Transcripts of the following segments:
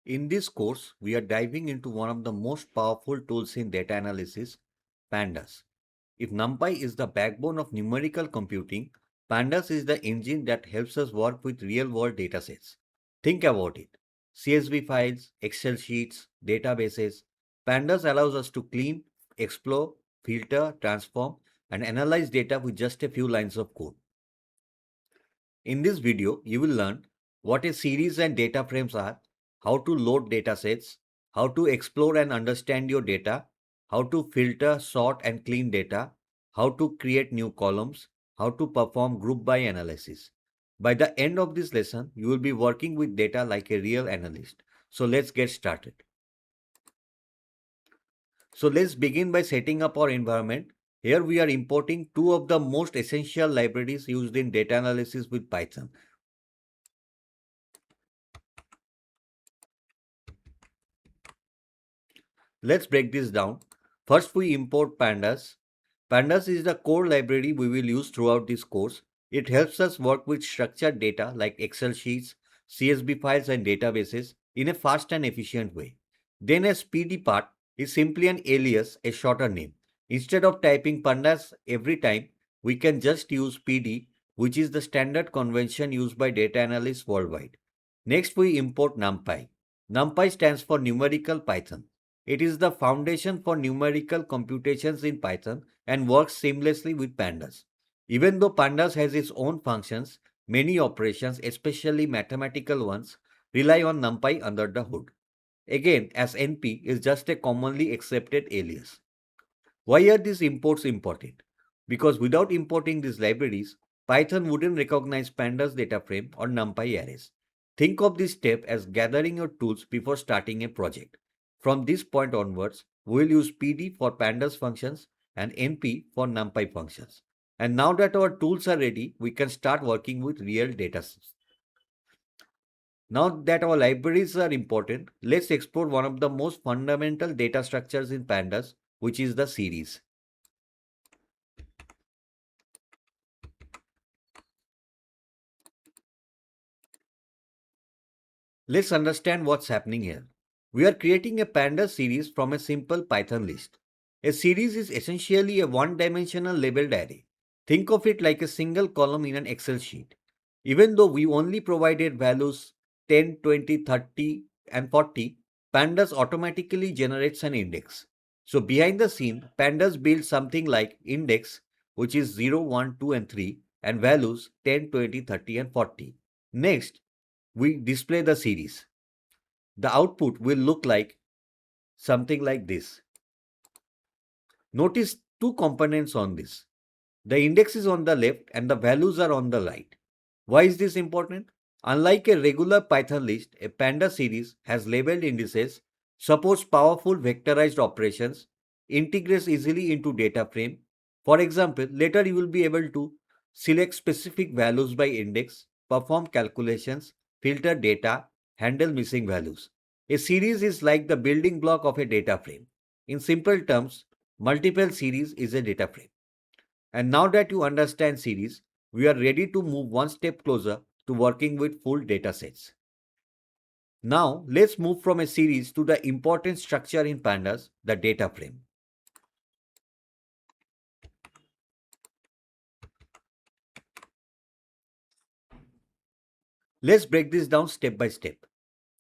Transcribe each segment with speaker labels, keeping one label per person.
Speaker 1: In this course, we are diving into one of the most powerful tools in data analysis, Pandas. If NumPy is the backbone of numerical computing, Pandas is the engine that helps us work with real-world datasets. Think about it. CSV files, Excel sheets, databases. Pandas allows us to clean, explore, filter, transform, and analyze data with just a few lines of code. In this video, you will learn what a series and data frames are, how to load datasets, how to explore and understand your data, how to filter, sort and clean data, how to create new columns, how to perform group by analysis. By the end of this lesson, you will be working with data like a real analyst. So let's get started. So let's begin by setting up our environment. Here we are importing two of the most essential libraries used in data analysis with Python. Let's break this down. First, we import Pandas. Pandas is the core library we will use throughout this course. It helps us work with structured data like Excel sheets, CSV files, and databases in a fast and efficient way. Then, as PD part is simply an alias, a shorter name. Instead of typing Pandas every time, we can just use PD, which is the standard convention used by data analysts worldwide. Next, we import NumPy. NumPy stands for Numerical Python. It is the foundation for numerical computations in Python and works seamlessly with Pandas. Even though Pandas has its own functions, many operations, especially mathematical ones, rely on NumPy under the hood. Again, as NP is just a commonly accepted alias. Why are these imports important? Because without importing these libraries, Python wouldn't recognize Pandas data frame or NumPy arrays. Think of this step as gathering your tools before starting a project. From this point onwards, we will use PD for Pandas functions and NP for NumPy functions. And now that our tools are ready, we can start working with real data sets. Now that our libraries are important, let's explore one of the most fundamental data structures in Pandas, which is the series. Let's understand what's happening here. We are creating a Pandas series from a simple Python list. A series is essentially a one-dimensional labeled array. Think of it like a single column in an Excel sheet. Even though we only provided values 10, 20, 30, and 40, Pandas automatically generates an index. So behind the scene, Pandas builds something like index, which is 0, 1, 2, and 3, and values 10, 20, 30, and 40. Next, we display the series. The output will look like something like this. Notice two components on this. The index is on the left and the values are on the right. Why is this important? Unlike a regular Python list, a Pandas series has labeled indices, supports powerful vectorized operations, integrates easily into data frame. For example, later you will be able to select specific values by index, perform calculations, filter data, handle missing values. A series is like the building block of a data frame. In simple terms, multiple series is a data frame. And now that you understand series, we are ready to move one step closer to working with full datasets. Now, let's move from a series to the important structure in Pandas, the data frame. Let's break this down step by step.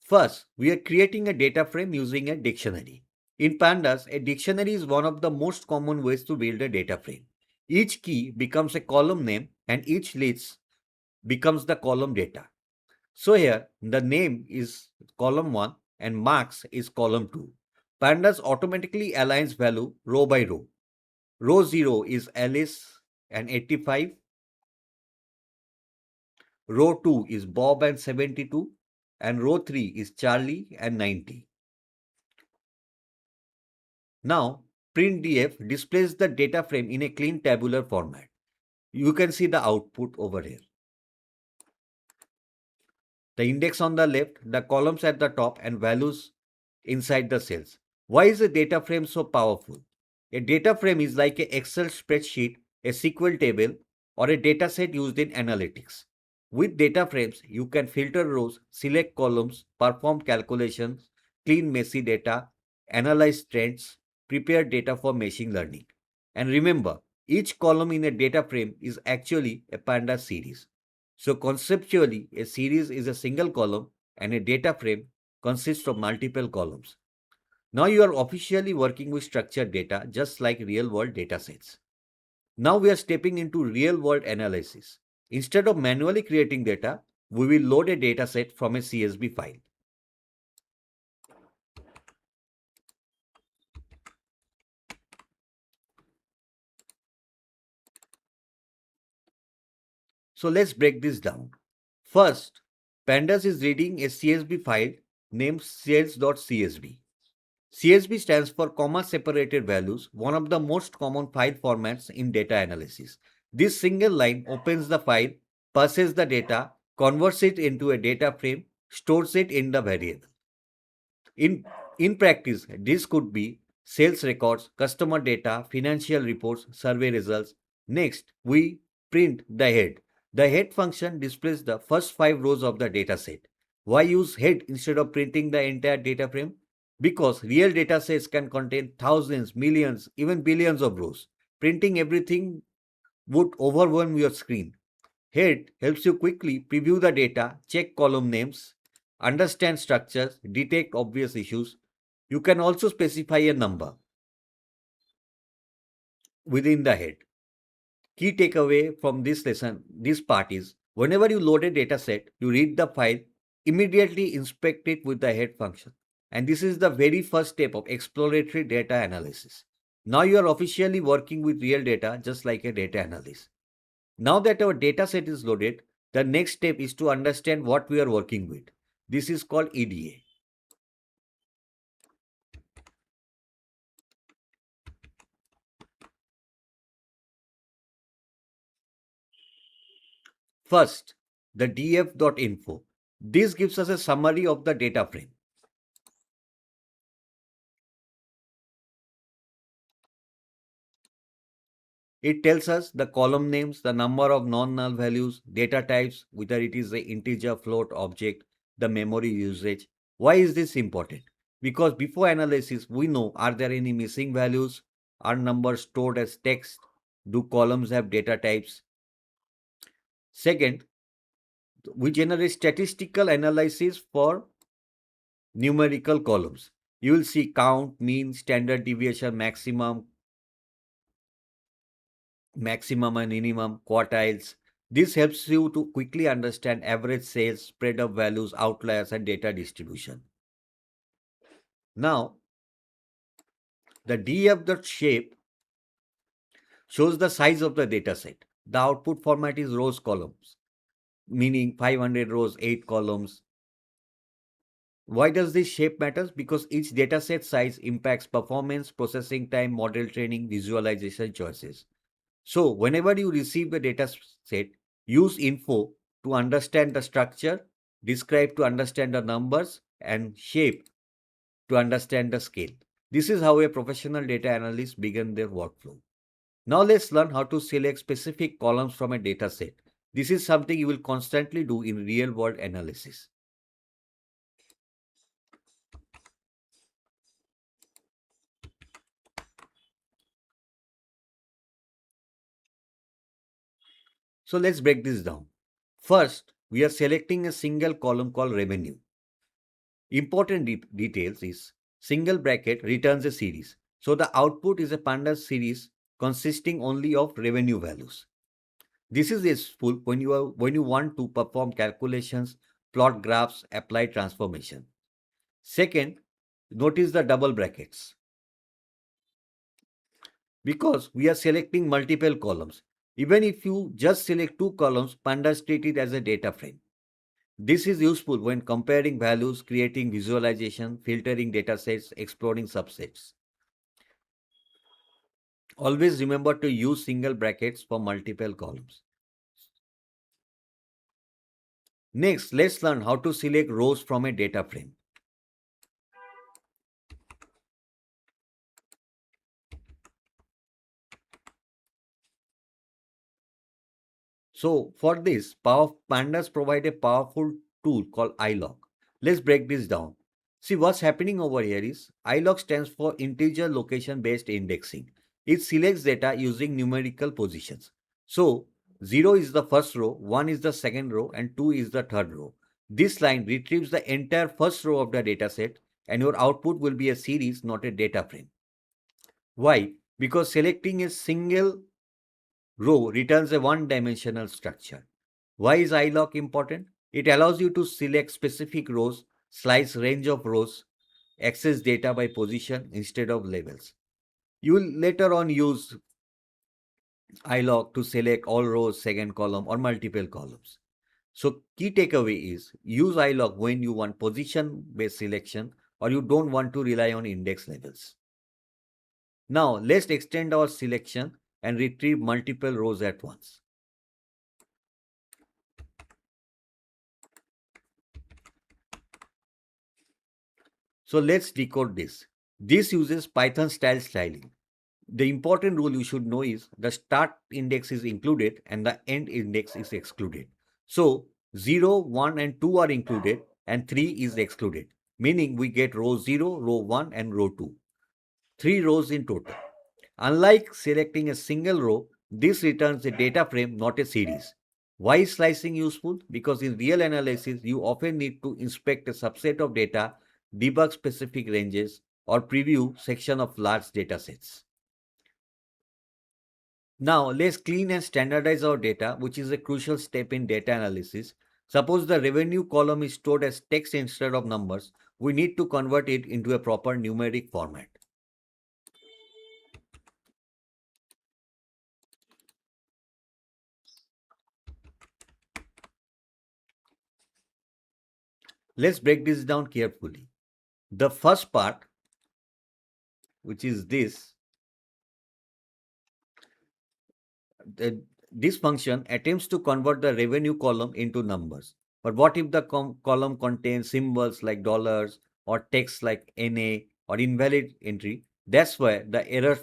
Speaker 1: First, we are creating a data frame using a dictionary. In Pandas, a dictionary is one of the most common ways to build a data frame. Each key becomes a column name and each list becomes the column data. So here the name is column 1 and marks is column 2. Pandas automatically aligns value row by row. Row 0 is Alice and 85. Row 2 is Bob and 72. And row 3 is Charlie and 90. Now printdf displays the data frame in a clean tabular format. You can see the output over here. The index on the left, the columns at the top, and values inside the cells. Why is a data frame so powerful? A data frame is like an Excel spreadsheet, a SQL table, or a data set used in analytics. With data frames, you can filter rows, select columns, perform calculations, clean messy data, analyze trends, prepare data for machine learning. And remember, each column in a data frame is actually a Pandas series. So conceptually, a series is a single column and a data frame consists of multiple columns. Now you are officially working with structured data just like real world data sets. Now we are stepping into real world analysis. Instead of manually creating data, we will load a data set from a CSV file. So let's break this down. First, Pandas is reading a CSV file named sales.csv. CSV stands for comma separated values, one of the most common file formats in data analysis. This single line opens the file, passes the data, converts it into a data frame, stores it in the variable. In, in practice, this could be sales records, customer data, financial reports, survey results. Next, we print the head. The head function displays the first 5 rows of the dataset. Why use head instead of printing the entire data frame? Because real data sets can contain thousands, millions, even billions of rows. Printing everything would overwhelm your screen. Head helps you quickly preview the data, check column names, understand structures, detect obvious issues. You can also specify a number within the head. Key takeaway from this part is whenever you load a data set, you read the file, immediately inspect it with the head function. And this is the very first step of exploratory data analysis. Now you are officially working with real data just like a data analyst. Now that our data set is loaded, the next step is to understand what we are working with. This is called EDA. First, the df.info. This gives us a summary of the data frame. It tells us the column names, the number of non-null values, data types, whether it is an integer, float, object, the memory usage. Why is this important? Because before analysis, we know are there any missing values? Are numbers stored as text? Do columns have data types? Second, we generate statistical analysis for numerical columns. You will see count, mean, standard deviation, maximum and minimum, quartiles. This helps you to quickly understand average sales, spread of values, outliers, and data distribution. Now, the df.shape shows the size of the data set. The output format is rows columns, meaning 500 rows, 8 columns. Why does this shape matters? Because each dataset size impacts performance, processing time, model training, visualization choices. So whenever you receive a data set, use info to understand the structure, describe to understand the numbers, and shape to understand the scale. This is how a professional data analyst begin their workflow. Now let's learn how to select specific columns from a data set. This is something you will constantly do in real world analysis. So let's break this down. First, we are selecting a single column called revenue. Important details is single bracket returns a series. So the output is a pandas series consisting only of revenue values. This is useful when you want to perform calculations, plot graphs, apply transformation. Second, notice the double brackets because we are selecting multiple columns. Even if you just select two columns, pandas treat it as a data frame. This is useful when comparing values, creating visualization, filtering datasets, exploring subsets. Always remember to use single brackets for multiple columns. Next, let's learn how to select rows from a data frame. So for this, Pandas provide a powerful tool called iLog. Let's break this down. See what's happening over here is iLog stands for integer location based indexing. It selects data using numerical positions. So 0 is the first row, 1 is the second row, and 2 is the third row. This line retrieves the entire first row of the dataset, and your output will be a series, not a data frame. Why? Because selecting a single row returns a one-dimensional structure. Why is iLock important? It allows you to select specific rows, slice range of rows, access data by position instead of labels. You will later on use iLock to select all rows, second column, or multiple columns. So key takeaway is use iLock when you want position-based selection or you don't want to rely on index labels. Now let's extend our selection and retrieve multiple rows at once. So let's decode this. This uses Python style styling. The important rule you should know is the start index is included and the end index is excluded. So 0, 1 and 2 are included and 3 is excluded, meaning we get row 0, row 1 and row 2. 3 rows in total. Unlike selecting a single row, this returns a data frame, not a series. Why is slicing useful? Because in real analysis, you often need to inspect a subset of data, debug specific ranges, or preview section of large data sets. Now, let's clean and standardize our data, which is a crucial step in data analysis. Suppose the revenue column is stored as text instead of numbers. We need to convert it into a proper numeric format. Let's break this down carefully. The first part, which is this function attempts to convert the revenue column into numbers. But what if the column contains symbols like dollars or text like NA or invalid entry? That's where the error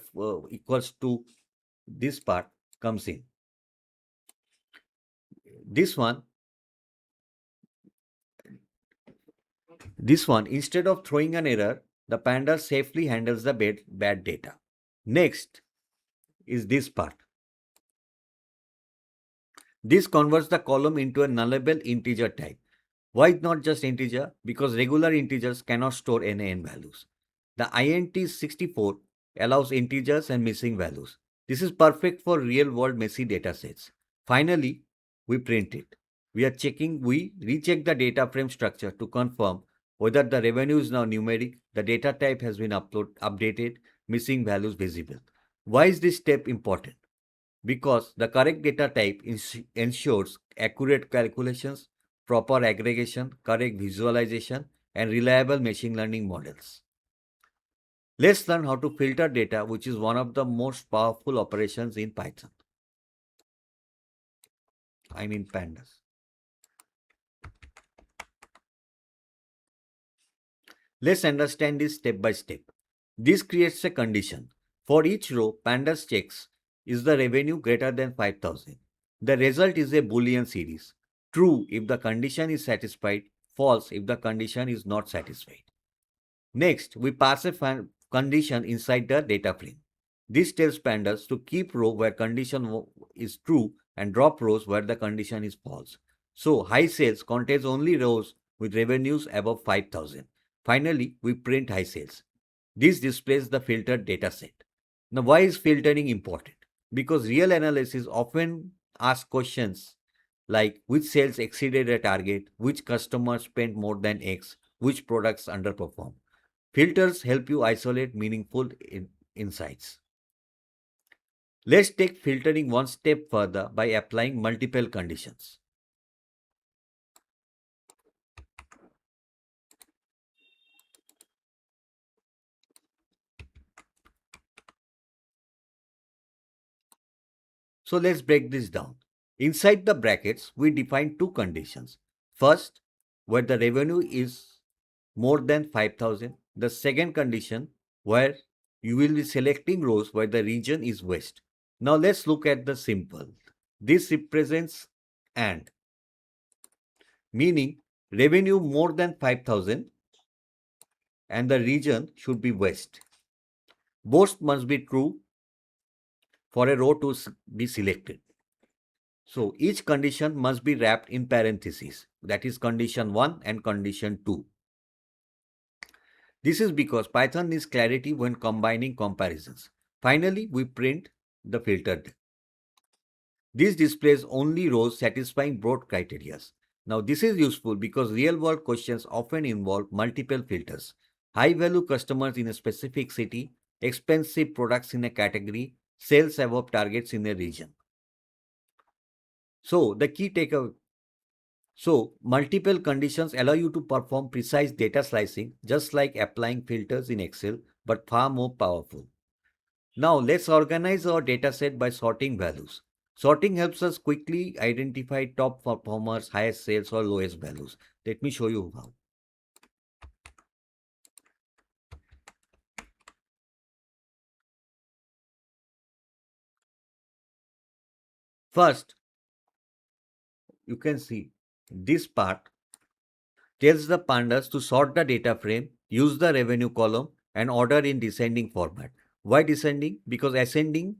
Speaker 1: equals to this part comes in. This one, instead of throwing an error, the Pandas safely handles the bad data. Next is this part. This converts the column into a nullable integer type. Why not just integer? Because regular integers cannot store NaN values. The int64 allows integers and missing values. This is perfect for real-world messy datasets. Finally, we print it. We recheck the data frame structure to confirm whether the revenue is now numeric, the data type has been updated, missing values visible. Why is this step important? Because the correct data type ensures accurate calculations, proper aggregation, correct visualization, and reliable machine learning models. Let's learn how to filter data, which is one of the most powerful operations in Python. I mean Pandas. Let's understand this step by step. This creates a condition. For each row, Pandas checks is the revenue greater than 5,000. The result is a Boolean series. True if the condition is satisfied, false if the condition is not satisfied. Next, we pass a condition inside the data frame. This tells Pandas to keep row where condition is true and drop rows where the condition is false. So high sales contains only rows with revenues above 5,000. Finally, we print high sales. This displays the filtered data set. Now, why is filtering important? Because real analysis often asks questions like which sales exceeded a target, which customers spent more than X, which products underperform. Filters help you isolate meaningful insights. Let's take filtering one step further by applying multiple conditions. So let's break this down. Inside the brackets, we define two conditions. First, where the revenue is more than 5,000. The second condition, where you will be selecting rows where the region is west. Now let's look at the simple. This represents and, meaning revenue more than 5,000 and the region should be west. Both must be true for a row to be selected. So each condition must be wrapped in parentheses, that is condition 1 and condition 2. This is because Python needs clarity when combining comparisons. Finally, we print the filtered. This displays only rows satisfying broad criteria. Now, this is useful because real-world questions often involve multiple filters. High-value customers in a specific city, expensive products in a category, sales above targets in a region. So, the key takeaway. So, multiple conditions allow you to perform precise data slicing, just like applying filters in Excel, but far more powerful. Now, let's organize our dataset by sorting values. Sorting helps us quickly identify top performers, highest sales, or lowest values. Let me show you how. First, you can see this part tells the pandas to sort the data frame, use the revenue column, and order in descending format. Why descending? Because ascending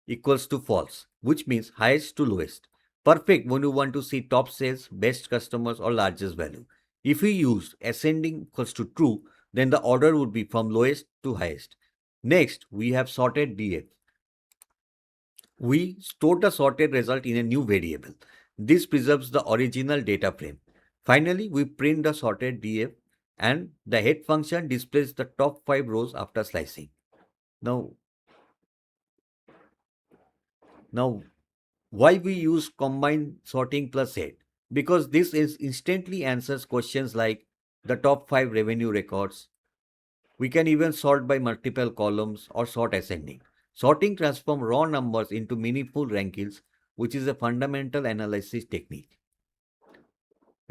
Speaker 1: equals to false, which means highest to lowest. Perfect when you want to see top sales, best customers, or largest value. If we use ascending equals to true, then the order would be from lowest to highest. Next, we have sorted DF. We store the sorted result in a new variable. This preserves the original data frame. Finally, we print the sorted DF and the head function displays the top 5 rows after slicing. Now, now why we use combined sorting plus head? Because this is instantly answers questions like the top 5 revenue records. We can even sort by multiple columns or sort ascending. Sorting transforms raw numbers into meaningful rankings, which is a fundamental analysis technique.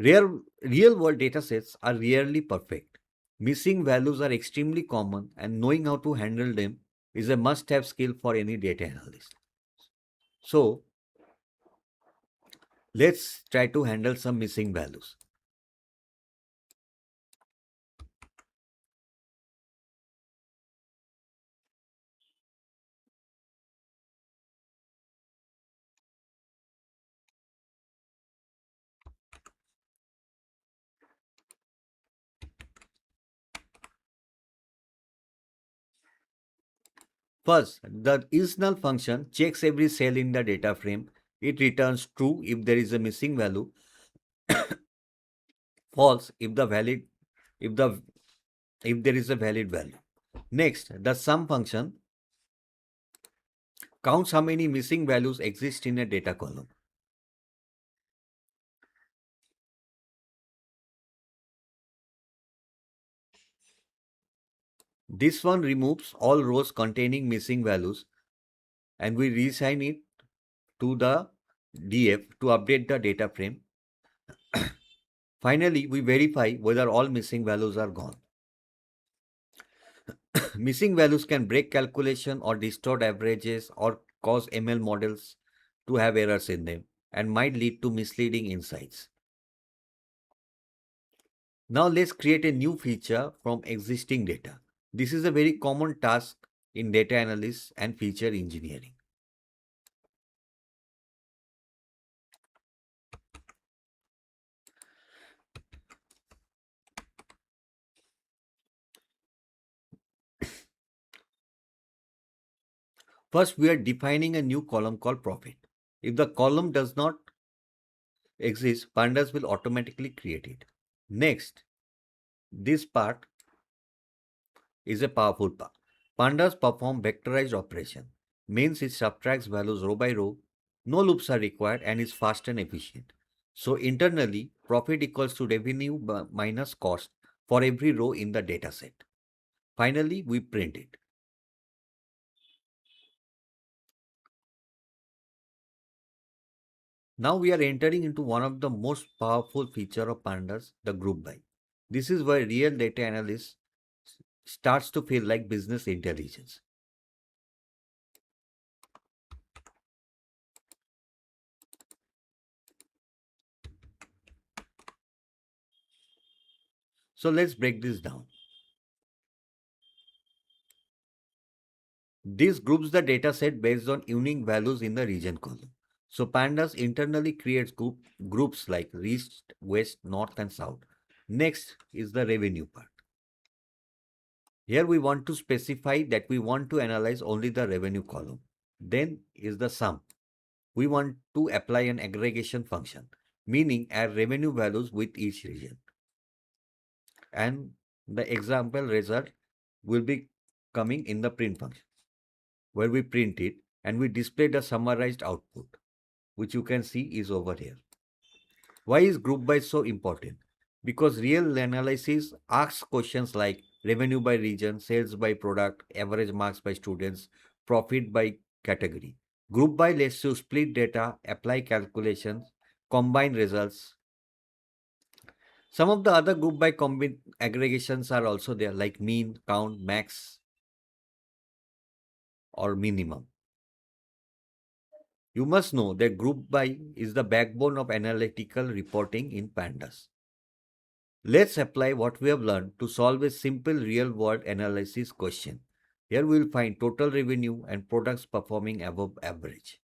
Speaker 1: Real world datasets are rarely perfect. Missing values are extremely common, and knowing how to handle them is a must have skill for any data analyst. So, let's try to handle some missing values. First, the isNull function checks every cell in the data frame. It returns true if there is a missing value, false if the if there is a valid value. Next, the sum function counts how many missing values exist in a data column. This one removes all rows containing missing values and we reassign it to the DF to update the data frame. Finally, we verify whether all missing values are gone. Missing values can break calculation or distort averages or cause ML models to have errors in them and might lead to misleading insights. Now let's create a new feature from existing data. This is a very common task in data analysis and feature engineering. First, we are defining a new column called profit. If the column does not exist, Pandas will automatically create it. Next, this part is a powerful part. Pandas perform vectorized operation. Means it subtracts values row by row. No loops are required and is fast and efficient. So internally, profit equals to revenue minus cost for every row in the dataset. Finally, we print it. Now we are entering into one of the most powerful feature of Pandas, the GroupBy. This is where real data analysis starts to feel like business intelligence. So let's break this down. This groups the dataset based on unique values in the region column. So Pandas internally creates groups like East, West, North, and South. Next is the revenue part. Here we want to specify that we want to analyze only the revenue column. Then is the sum. We want to apply an aggregation function, meaning add revenue values with each region. And the example result will be coming in the print function, where we print it and we display the summarized output, which you can see is over here. Why is group by so important? Because real analysis asks questions like revenue by region, sales by product, average marks by students, profit by category. Group by lets you split data, apply calculations, combine results. Some of the other group by aggregations are also there, like mean, count, max, or minimum. You must know that group by is the backbone of analytical reporting in Pandas. Let's apply what we have learned to solve a simple real-world analysis question. Here we will find total revenue and products performing above average.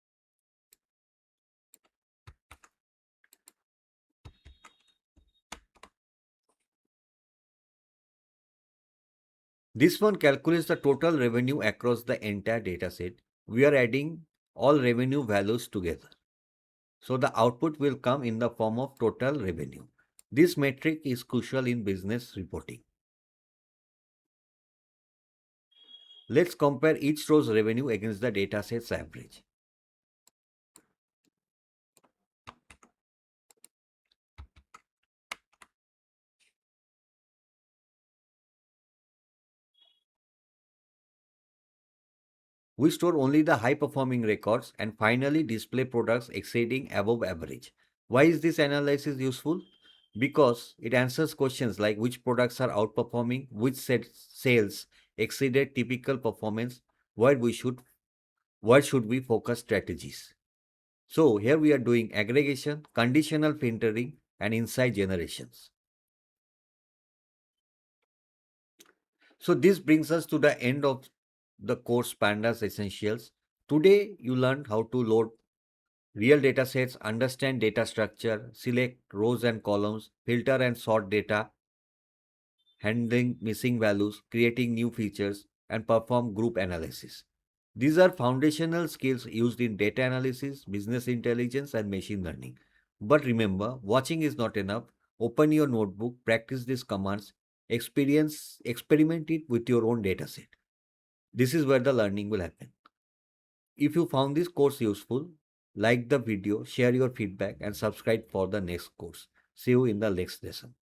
Speaker 1: This one calculates the total revenue across the entire dataset. We are adding all revenue values together. So the output will come in the form of total revenue. This metric is crucial in business reporting. Let's compare each row's revenue against the dataset's average. We store only the high performing records and finally display products exceeding above average. Why is this analysis useful? Because it answers questions like which products are outperforming, which sales exceeded typical performance, where should we focus strategies. So here we are doing aggregation, conditional filtering, and insight generations. So this brings us to the end of the course Pandas Essentials. Today you learned how to load real data sets, understand data structure, select rows and columns, filter and sort data, handling missing values, creating new features, and perform group analysis. These are foundational skills used in data analysis, business intelligence, and machine learning. But remember, watching is not enough. Open your notebook, practice these commands, experiment it with your own dataset. This is where the learning will happen. If you found this course useful, like the video, share your feedback, and subscribe for the next course. See you in the next lesson.